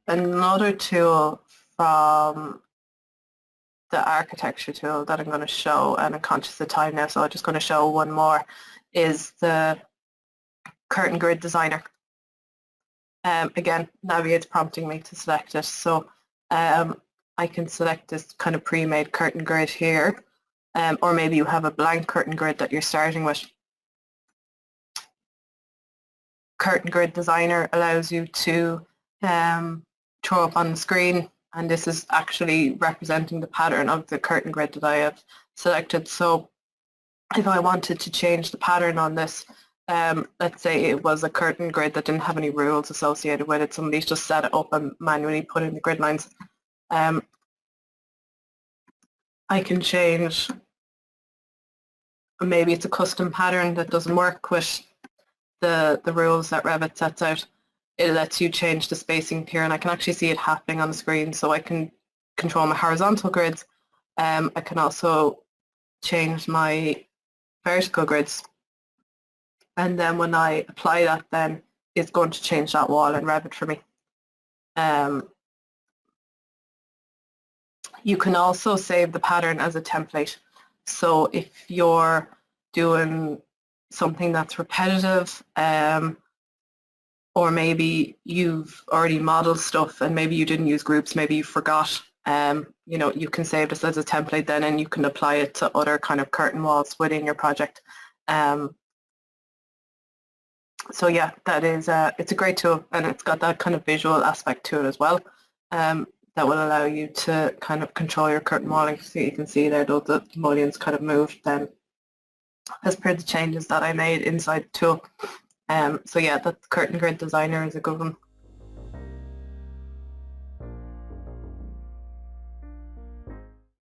another tool from the architecture tool that I'm going to show, and I'm conscious of time now, so I'm just going to show one more, is the curtain grid designer. Again, Naviate's prompting me to select it, so I can select this kind of pre-made curtain grid here, or maybe you have a blank curtain grid that you're starting with. Curtain grid designer allows you to throw up on the screen, and this is actually representing the pattern of the curtain grid that I have selected. So if I wanted to change the pattern on this, let's say it was a curtain grid that didn't have any rules associated with it, somebody's just set it up and manually put in the grid lines, I can change. Maybe it's a custom pattern that doesn't work with the rules that Revit sets out. It lets you change the spacing here, and I can actually see it happening on the screen, so I can control my horizontal grids. I can also change my vertical grids, and then when I apply that, then it's going to change that wall in Revit for me. You can also save the pattern as a template. So if you're doing something that's repetitive, or maybe you've already modeled stuff and maybe you didn't use groups, maybe you forgot, you know, you can save this as a template then, and you can apply it to other kind of curtain walls within your project. So yeah, that is it's a great tool, and it's got that kind of visual aspect to it as well, that will allow you to kind of control your curtain walling. So you can see there, though, the mullions kind of moved then as per the changes that I made inside the tool. So yeah, that curtain grid designer is a good one.